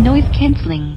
Noise cancelling.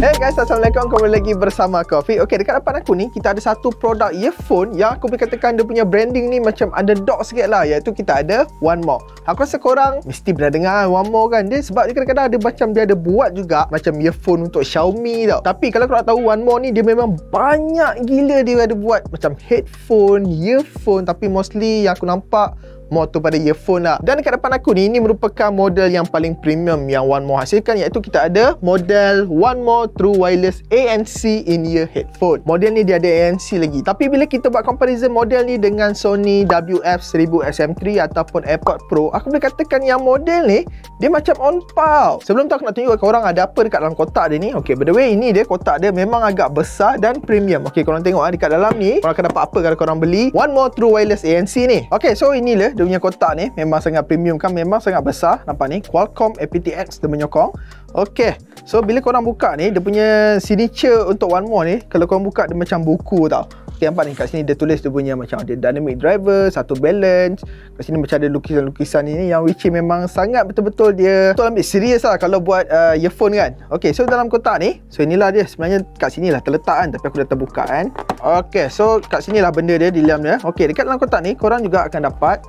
Hey guys, Assalamualaikum. Kembali lagi bersama aku, Afiq. Okay, dekat depan aku ni kita ada satu produk earphone yang aku boleh katakan dia punya branding ni macam underdog sikit lah, iaitu kita ada One More. Aku rasa korang mesti pernah dengar One More kan. Dia sebab dia kadang-kadang ada macam dia ada buat juga macam earphone untuk Xiaomi tau. Tapi kalau korang tahu One More ni dia memang banyak gila dia ada buat macam headphone, earphone, tapi mostly yang aku nampak more tu pada earphone lah. Dan dekat depan aku ni, ini merupakan model yang paling premium yang One More hasilkan, iaitu kita ada model One More True Wireless ANC in-ear headphone. Model ni dia ada ANC lagi. Tapi bila kita buat comparison model ni dengan Sony WF-1000SM3 ataupun AirPods Pro, aku boleh katakan yang model ni dia macam on par. Sebelum tu aku nak tunjuk korang ada apa dekat dalam kotak dia ni. Okay, by the way, ini dia kotak dia memang agak besar dan premium. Okay, korang tengok dekat dalam ni korang akan dapat apa kalau korang beli One More True Wireless ANC ni. Okay, so inilah dia punya kotak ni, memang sangat premium kan, memang sangat besar. Nampak ni, Qualcomm aptX dia menyokong. Okay, so bila korang buka ni, dia punya signature untuk One More ni, kalau korang buka dia macam buku tau. Okay, nampak ni kat sini dia tulis dia punya macam ada dynamic driver, satu balance. Kat sini macam ada lukisan-lukisan ni yang which memang sangat betul-betul dia betul ambil serius lah kalau buat earphone kan. Okay, so dalam kotak ni, so inilah dia sebenarnya, kat sini lah terletak kan, tapi aku dah terbuka kan. Okay, so kat sini lah benda dia di dalam dia. Okay, dekat dalam kotak ni korang juga akan dapat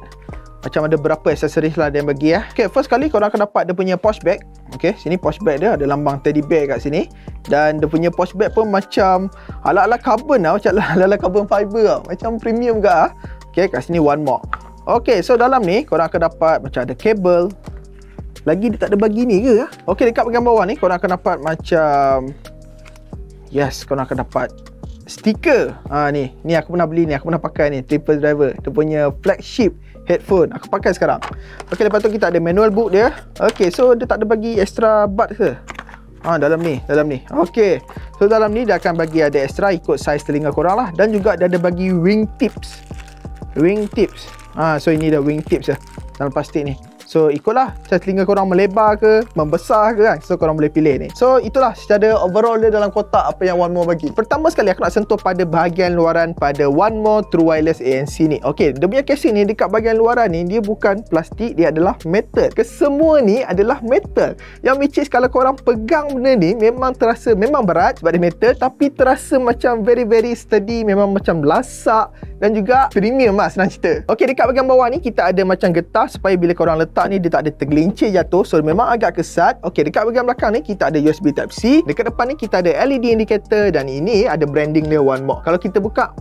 macam ada berapa aksesoris lah dia bagi ya. Okay, first kali korang akan dapat dia punya pouch bag. Okay, sini pouch bag dia ada lambang teddy bear kat sini. Dan dia punya pouch bag pun macam ala-ala carbon lah, macam ala-ala carbon fiber lah. Macam premium ke lah. Okay, kat sini One More. Okay, so dalam ni korang akan dapat macam ada kabel. Lagi dia tak ada bagi ni ke? Okay, dekat bahagian bawah ni korang akan dapat macam, yes, korang akan dapat stiker. Ni aku pernah beli ni, aku pernah pakai ni, triple driver. Dia punya flagship headphone aku pakai sekarang. Okay, lepas tu kita ada manual book dia. Okay, so dia tak ada bagi extra bud ke? Dalam ni. Okay, so dalam ni dia akan bagi ada extra ikut saiz telinga korang lah. Dan juga dia ada bagi wing tips. So ini dah wing tips lah dalam plastik ni. So ikutlah saiz telinga korang melebar ke, membesar ke kan. So korang boleh pilih ni. So itulah secara overall dia dalam kotak apa yang One More bagi. Pertama sekali aku nak sentuh pada bahagian luaran pada One More True Wireless ANC ni. Okay, dia punya casing ni dekat bahagian luaran ni dia bukan plastik, dia adalah metal. Kesemua ni adalah metal. Yang which is kalau korang pegang benda ni memang terasa, memang berat sebab dia metal, tapi terasa macam very sturdy, memang macam lasak dan juga premium lah, senang cerita. Okay, dekat bahagian bawah ni kita ada macam getah supaya bila korang letak ni dia tak ada tergelincir jatuh. So memang agak kesat. Okay, dekat bahagian belakang ni kita ada USB Type-C. Dekat depan ni kita ada LED indicator dan ini ada branding dia One More. Kalau kita buka,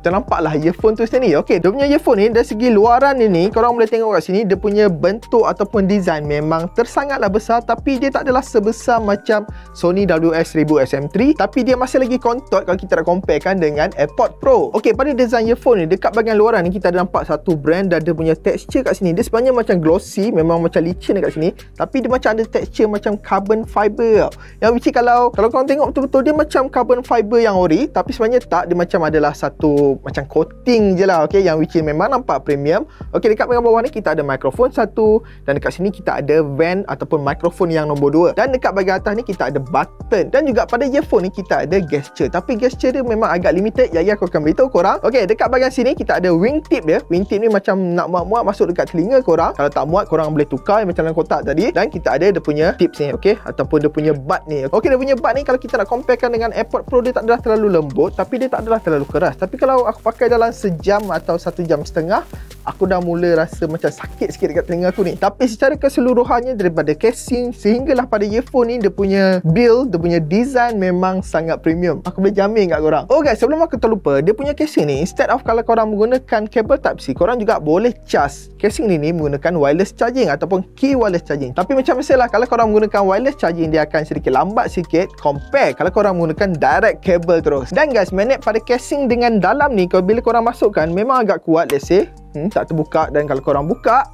ternampak lah earphone tu sini. Okay, dia punya earphone ni dari segi luaran ni korang boleh tengok kat sini dia punya bentuk ataupun design memang tersangatlah besar, tapi dia tak adalah sebesar macam Sony WF-1000SM3, tapi dia masih lagi kontot kalau kita nak comparekan dengan AirPods Pro. Okay, pada design earphone ni dekat bahagian luaran ni kita ada nampak satu brand dan dia punya texture kat sini dia sebenarnya macam glossy, memang macam licin dekat sini, tapi dia macam ada texture macam carbon fiber tau. Yang which kalau korang tengok betul-betul dia macam carbon fiber yang ori, tapi sebenarnya tak, dia macam adalah satu macam coating je lah. Okay, yang which memang nampak premium. Okay, dekat bahagian bawah ni kita ada mikrofon satu, dan dekat sini kita ada vent ataupun mikrofon yang nombor 2, dan dekat bahagian atas ni kita ada button, dan juga pada earphone ni kita ada gesture, tapi gesture dia memang agak limited. Aku akan beritahu korang. Okay, dekat bahagian sini kita ada wing tip dia. Wing tip ni macam nak muat-muat masuk dekat telinga korang. Kalau tak muat korang boleh tukar macam dalam kotak tadi. Dan kita ada dia punya tips ni, okay, ataupun dia punya bud ni. Okay, dia punya bud ni kalau kita nak comparekan dengan AirPods Pro, dia tak adalah terlalu lembut, tapi dia tak adalah terlalu keras. Tapi kalau aku pakai dalam sejam atau 1 jam setengah, aku dah mula rasa macam sakit sikit dekat telinga aku ni. Tapi secara keseluruhannya daripada casing sehinggalah pada earphone ni, dia punya build, dia punya design memang sangat premium. Aku boleh jamin kat korang. Oh guys, sebelum aku terlupa, dia punya casing ni instead of kalau korang menggunakan kabel Type-C, korang juga boleh charge casing ni menggunakan wireless charging ataupun key wireless charging. Tapi macam biasalah kalau korang menggunakan wireless charging, dia akan sedikit lambat sikit compare kalau korang menggunakan direct cable terus. Dan guys, magnet pada casing dengan dalam ni, kalau bila korang masukkan memang agak kuat. Let's say tak terbuka, dan kalau korang buka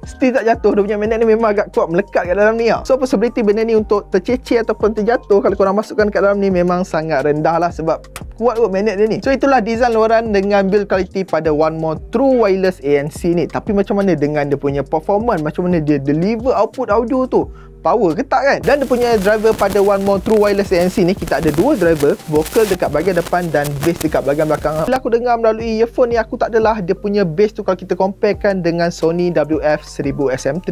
still tak jatuh. Dia punya magnet ni memang agak kuat melekat kat dalam ni tau. So possibility benda ni untuk terceceh ataupun terjatuh kalau korang masukkan kat dalam ni memang sangat rendah lah, sebab kuat kot magnet dia ni. So itulah design luaran dengan build quality pada One More True Wireless ANC ni. Tapi macam mana dengan dia punya performance, macam mana dia deliver output audio tu, power ke tak kan? Dan dia punya driver pada One More True Wireless ANC ni, kita ada dua driver, vocal dekat bahagian depan dan bass dekat bahagian belakang. Bila aku dengar melalui earphone ni, aku tak adalah dia punya bass tu kalau kita comparekan dengan Sony WF-1000 SM3.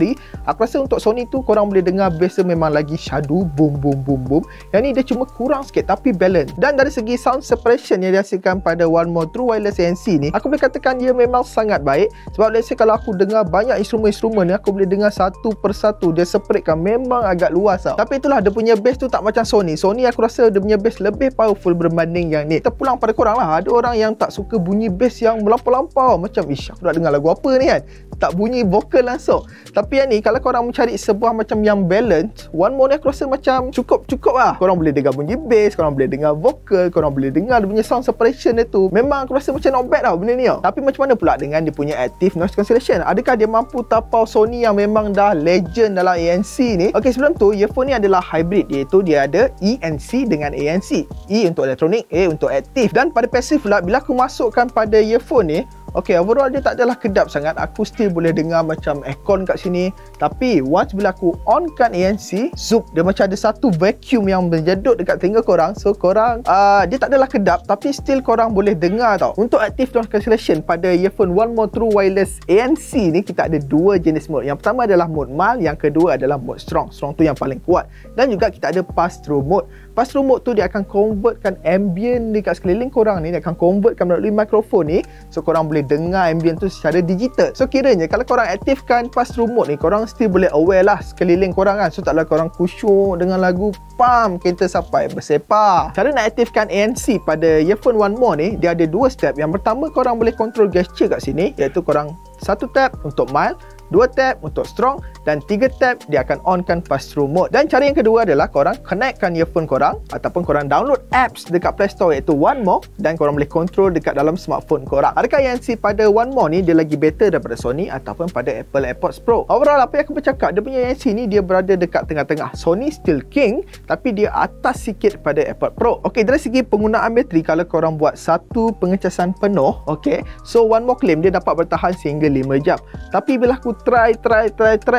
Aku rasa untuk Sony tu korang boleh dengar bass dia memang lagi syadu, boom boom boom boom. Yang ni dia cuma kurang sikit tapi balance. Dan dari segi sound separation yang dihasilkan pada One More True Wireless ANC ni, aku boleh katakan dia memang sangat baik. Sebab let's say kalau aku dengar banyak instrumen-instrumen ni, aku boleh dengar satu persatu, dia separatekan memang agak luas tau. Tapi itulah, dia punya bass tu tak macam Sony. Sony aku rasa dia punya bass lebih powerful berbanding yang ni. Kita pulang pada korang lah. Ada orang yang tak suka bunyi bass yang melampau-lampau, macam ish, aku nak dengar lagu apa ni kan, tak bunyi vokal langsung. Tapi yang ni, kalau korang mencari sebuah macam yang balance, One More ni aku rasa macam cukup lah. Korang boleh dengar bunyi bass, korang boleh dengar vokal, korang boleh dengar dia punya sound separation dia tu. Memang aku rasa macam not bad tau benda ni tau. Tapi macam mana pula dengan dia punya active noise cancellation? Adakah dia mampu tapau Sony yang memang dah legend dalam ANC ni? Ok, sebelum tu, earphone ni adalah hybrid, iaitu dia ada ENC dengan ANC. E untuk elektronik, A untuk aktif. Dan pada passive pula, bila aku masukkan pada earphone ni, ok, overall dia tak adalah kedap sangat. Aku still boleh dengar macam aircon kat sini. Tapi once bila aku onkan ANC, zup, dia macam ada satu vacuum yang menjedut dekat telinga korang. So korang, dia tak adalah kedap, tapi still korang boleh dengar tau. Untuk active noise cancellation pada earphone One More True Wireless ANC ni, kita ada dua jenis mode. Yang pertama adalah mode mild, yang kedua adalah mode strong. Strong tu yang paling kuat. Dan juga kita ada pass-through mode. Pass-through mode tu dia akan convertkan ambient dekat sekeliling korang ni, dia akan convertkan melalui mikrofon ni. So korang boleh dengar ambient tu secara digital. So kiranya kalau korang aktifkan pass-through mode ni, korang still boleh aware lah sekeliling korang kan. So taklah korang kusyuk dengan lagu, pam, kereta sampai bersepah. Cara nak aktifkan ANC pada earphone One More ni, dia ada dua step. Yang pertama, korang boleh control gesture kat sini, iaitu korang satu tap untuk mild, 2 tap untuk strong, dan 3 tap dia akan onkan pass-through mode. Dan cara yang kedua adalah korang connectkan earphone korang ataupun korang download apps dekat Play Store, iaitu One More, dan korang boleh control dekat dalam smartphone korang. Adakah ANC pada One More ni dia lagi better daripada Sony ataupun pada Apple AirPods Pro? Overall, apa yang aku bercakap, dia punya ANC ni dia berada dekat tengah-tengah. Sony still king, tapi dia atas sikit pada AirPods Pro. Ok, dari segi penggunaan bateri, kalau korang buat satu pengecasan penuh, ok, so One More claim dia dapat bertahan sehingga 5 jam. Tapi bila aku try,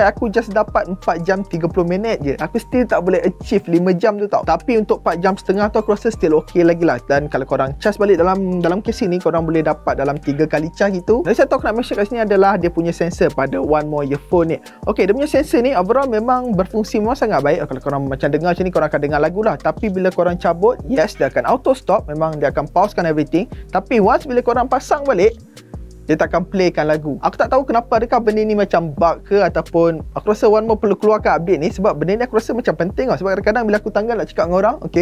aku just dapat 4 jam 30 minit je. Aku still tak boleh achieve 5 jam tu tau. Tapi untuk 4 jam setengah tu aku rasa still ok lagi lah. Dan kalau korang charge balik dalam kes ni, korang boleh dapat dalam 3 kali charge gitu. Dan satu aku nak mention kat sini adalah dia punya sensor pada One More earphone ni. Ok, dia punya sensor ni overall memang berfungsi memang sangat baik. Kalau korang macam dengar macam ni, korang akan dengar lagu lah. Tapi bila korang cabut, yes, dia akan auto stop. Memang dia akan pausekan everything. Tapi once bila korang pasang balik, dia takkan playkan lagu. Aku tak tahu kenapa, adakah benda ni macam bug ke, ataupun aku rasa One More perlu keluarkan update ni. Sebab benda ni aku rasa macam penting tau. Sebab kadang-kadang bila aku tanggal nak cakap dengan orang, ok,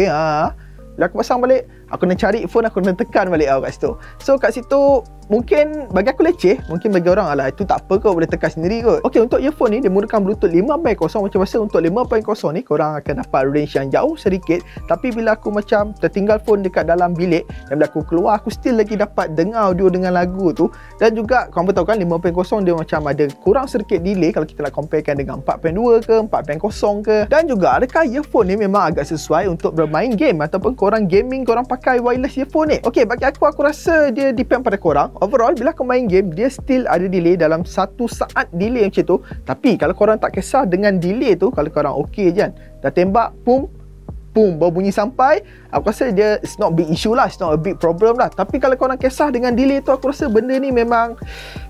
bila aku pasang balik, aku kena cari phone, aku kena tekan balik kat situ. So kat situ mungkin bagi aku leceh, mungkin bagi orang alah itu tak apa kot, boleh tekan sendiri kot. Ok, untuk earphone ni dia menggunakan Bluetooth 5.0. macam masa untuk 5.0 ni korang akan dapat range yang jauh sedikit. Tapi bila aku macam tertinggal phone dekat dalam bilik, dan bila aku keluar, aku still lagi dapat dengar audio dengan lagu tu. Dan juga korang tahu kan 5.0 dia macam ada kurang sedikit delay kalau kita nak comparekan dengan 4.2 ke 4.0 ke. Dan juga adakah earphone ni memang agak sesuai untuk bermain game ataupun korang gaming, korang pakai wireless earphone ni? Ok, bagi aku rasa dia depend pada korang. Overall, bila kau main game, dia still ada delay dalam 1 saat delay macam tu. Tapi kalau korang tak kisah dengan delay tu, kalau korang ok je kan, dah tembak, boom, baru bunyi sampai, aku rasa dia it's not big issue lah, it's not a big problem lah. Tapi kalau korang kisah dengan delay tu, aku rasa benda ni memang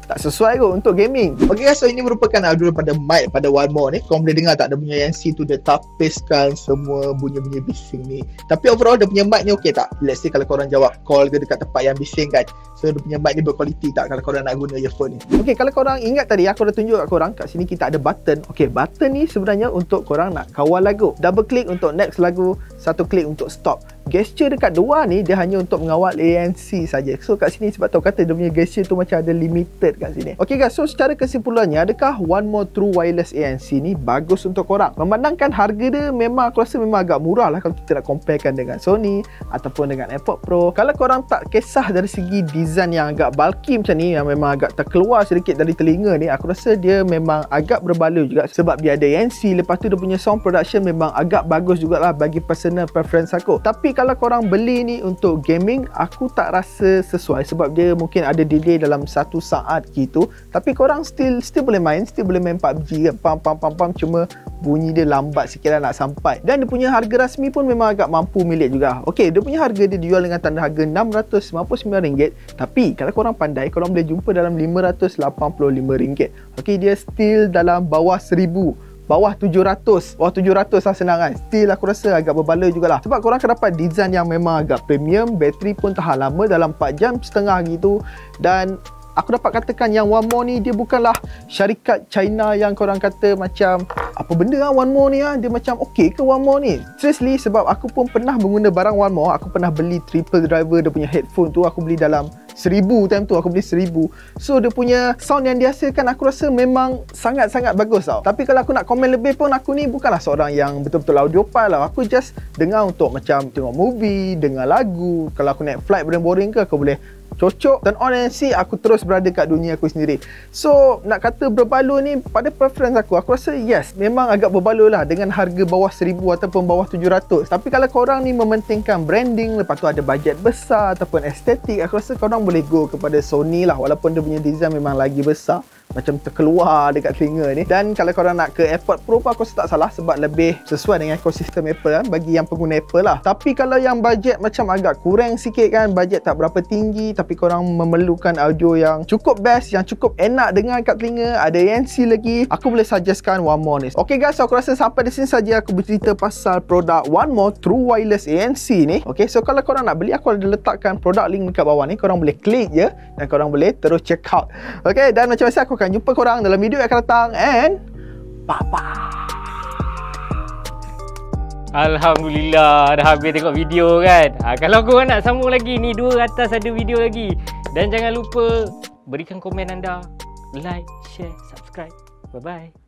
tak sesuai kot untuk gaming. Ok guys, so ini merupakan audio pada mic pada One More ni. Korang boleh dengar tak, dia punya ANC tu dia tapiskan semua bunyi-bunyi bising ni. Tapi overall dia punya mic ni ok tak? Let's say kalau korang jawab call ke dekat tempat yang bising kan, so dia punya mic ni berkualiti tak kalau korang nak guna earphone ni? Ok, kalau korang ingat tadi aku dah tunjuk kat korang, kat sini kita ada button. Ok, button ni sebenarnya untuk korang nak kawal lagu. Double click untuk next lagu, satu klik untuk stop. Gesture dekat dua ni dia hanya untuk mengawal ANC saja. So kat sini sebab tahu kata dia punya gesture tu macam ada limited kat sini. Ok guys, so secara kesimpulannya, adakah One More True Wireless ANC ni bagus untuk korang? Memandangkan harga dia, memang aku rasa memang agak murah lah kalau kita nak comparekan dengan Sony ataupun dengan AirPods Pro. Kalau korang tak kisah dari segi design yang agak bulky macam ni, yang memang agak terkeluar sedikit dari telinga ni, aku rasa dia memang agak berbaloi juga sebab dia ada ANC. Lepas tu dia punya sound production memang agak bagus jugalah bagi personal preference aku. Tapi kalau korang beli ni untuk gaming, aku tak rasa sesuai sebab dia mungkin ada delay dalam 1 saat gitu. Tapi korang still boleh main, PUBG kan, pam, cuma bunyi dia lambat sikit lah nak sampai. Dan dia punya harga rasmi pun memang agak mampu milik juga. Okey, dia punya harga dia dijual dengan tanda harga RM699. Tapi kalau korang pandai, korang boleh jumpa dalam RM585. Okey, dia still dalam bawah 1000, bawah 700. Bawah 700 lah senang kan. Still aku rasa agak berbaloi jugalah. Sebab korang akan dapat design yang memang agak premium. Bateri pun tahan lama dalam 4 jam setengah gitu. Dan aku dapat katakan yang One More ni dia bukanlah syarikat China yang korang kata macam apa benda lah One More ni lah. Dia macam okey ke One More ni? Seriously, sebab aku pun pernah mengguna barang One More. Aku pernah beli triple driver dia punya headphone tu. Aku beli dalam 1000 time tu, aku beli 1000. So dia punya sound yang dihasilkan aku rasa memang sangat-sangat bagus tau. Tapi kalau aku nak komen lebih pun, aku ni bukanlah seorang yang betul-betul audiophile lah. Aku just dengar untuk macam tengok movie, dengar lagu. Kalau aku naik flight boring-boring ke, aku boleh cocok turn on and see, aku terus berada kat dunia aku sendiri. So nak kata berbaloi ni pada preference aku rasa yes, memang agak berbaloi lah dengan harga bawah 1000 ataupun bawah 700. Tapi kalau korang ni mementingkan branding, lepas tu ada bajet besar ataupun estetik, aku rasa korang boleh go kepada Sony lah. Walaupun dia punya design memang lagi besar, macam terkeluar dekat telinga ni. Dan kalau korang nak ke AirPod Pro pun aku rasa tak salah, sebab lebih sesuai dengan ekosistem Apple kan, bagi yang pengguna Apple lah. Tapi kalau yang bajet macam agak kurang sikit kan, bajet tak berapa tinggi tapi korang memerlukan audio yang cukup best, yang cukup enak dengar kat telinga, ada ANC lagi, aku boleh suggestkan One More ni. Okay guys, so aku rasa sampai di sini saja aku bercerita pasal produk One More True Wireless ANC ni. Okay, so kalau korang nak beli, aku ada letakkan produk link dekat bawah ni, korang boleh klik je dan korang boleh terus check out. Okay, dan macam biasa aku akan jumpa korang dalam video yang akan datang, and bye-bye. Alhamdulillah dah habis tengok video kan. Kalau korang nak sambung lagi ni, 2 atas ada video lagi. Dan jangan lupa berikan komen anda, like, share, subscribe. Bye-bye.